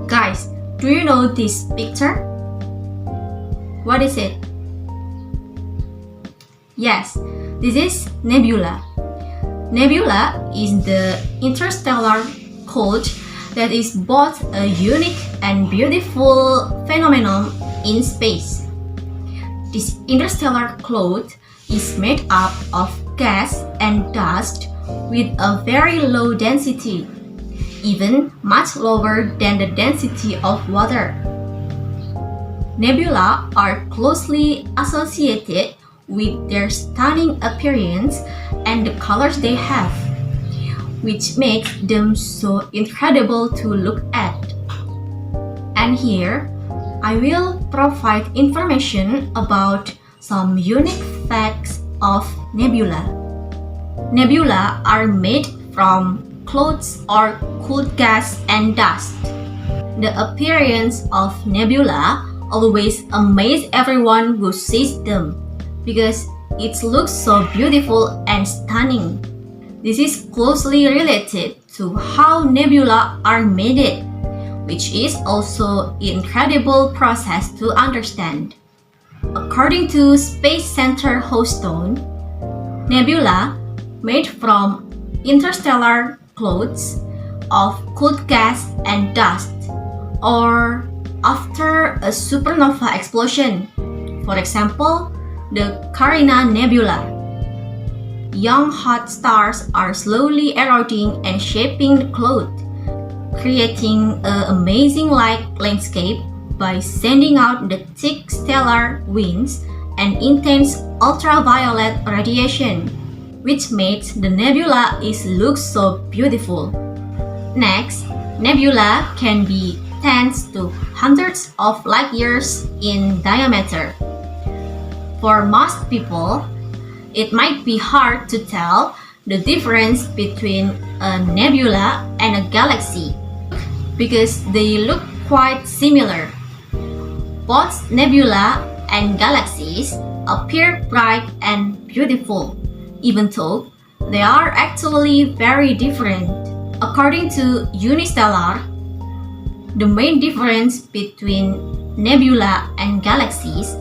Guys, do you know this picture? What is it? Yes, this is nebula. Nebula is the interstellar cloud that is both a unique and beautiful phenomenon in space. This interstellar cloud is made up of gas and dust with a very low density, even much lower than the density of water. Nebula are closely associated with their stunning appearance and the colors they have, which makes them so incredible to look at. And here, I will provide information about some unique facts of nebula. Nebula are made from clouds or cool gas and dust. The appearance of nebula always amazes everyone who sees them because it looks so beautiful and stunning. This is closely related to how nebula are made, which is also an incredible process to understand. According to Space Center Houston, nebula made from interstellar clouds of cool gas and dust, or after a supernova explosion. For example, the Carina Nebula. Young hot stars are slowly eroding and shaping the cloud, creating an amazing light landscape by sending out the thick stellar winds and intense ultraviolet radiation, which makes the nebula look so beautiful. Next, nebula can be tens to hundreds of light years in diameter. For most people, it might be hard to tell the difference between a nebula and a galaxy because they look quite similar. Both nebula and galaxies appear bright and beautiful, even though they are actually very different. According to Unistellar, the main difference between nebula and galaxies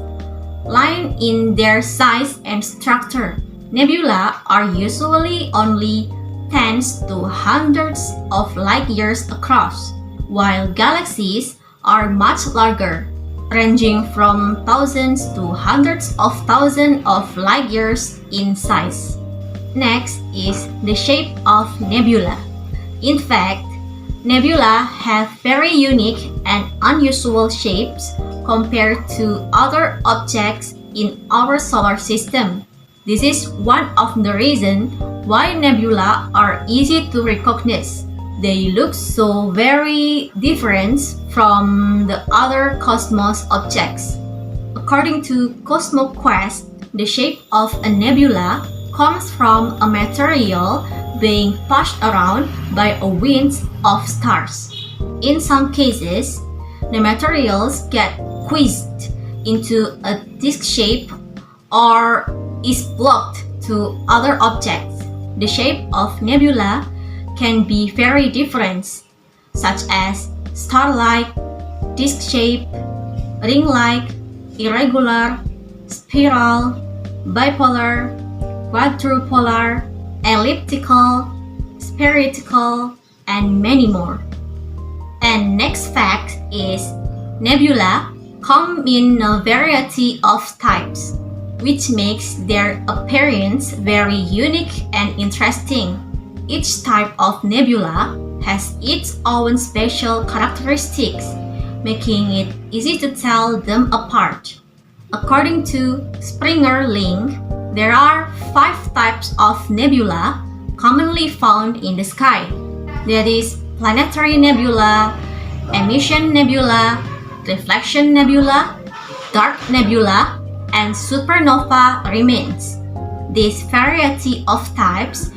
lie in their size and structure. Nebula are usually only tens to hundreds of light years across, while galaxies are much larger, ranging from thousands to hundreds of thousands of light years in size. Next is the shape of nebula. In fact, nebula have very unique and unusual shapes compared to other objects in our solar system. This is one of the reasons why nebula are easy to recognize. They look so very different from the other cosmos objects. According to CosmoQuest, the shape of a nebula comes from a material being pushed around by a wind of stars. In some cases, the materials get squeezed into a disc shape or is blocked to other objects. The shape of nebula can be very different, such as star-like, disc-shaped, ring-like, irregular, spiral, bipolar, quadrupolar, elliptical, spherical, and many more. And next fact is nebula come in a variety of types, which makes their appearance very unique and interesting. Each type of nebula has its own special characteristics, making it easy to tell them apart. According to Springer Link, there are 5 types of nebula commonly found in the sky. That is planetary nebula, emission nebula, reflection nebula, dark nebula, and supernova remains. This variety of types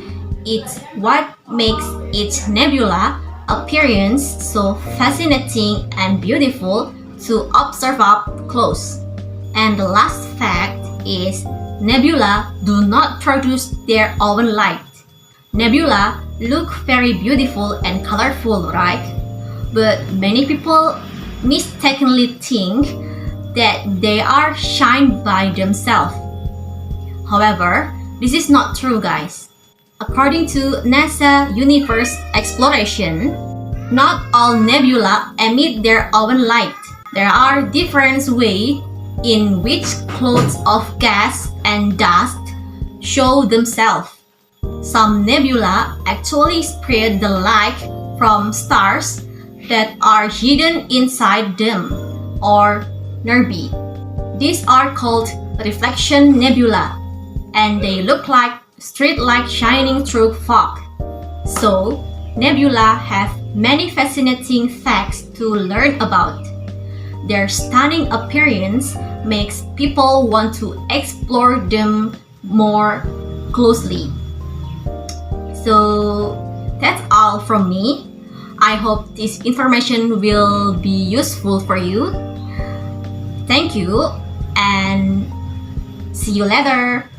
is what makes each nebula appearance so fascinating and beautiful to observe up close. And the last fact is nebula do not produce their own light. Nebula look very beautiful and colorful, right? but many people mistakenly think that they are shined by themselves. However, this is not true, guys. According to NASA Universe Exploration, not all nebula emit their own light. There are different ways in which clouds of gas and dust show themselves. Some nebula actually spread the light from stars that are hidden inside them, or nearby. These are called reflection nebula, and they look like street light shining through fog. So, nebula have many fascinating facts to learn about. Their stunning appearance makes people want to explore them more closely. So, that's all from me. I hope this information will be useful for you. Thank you and see you later.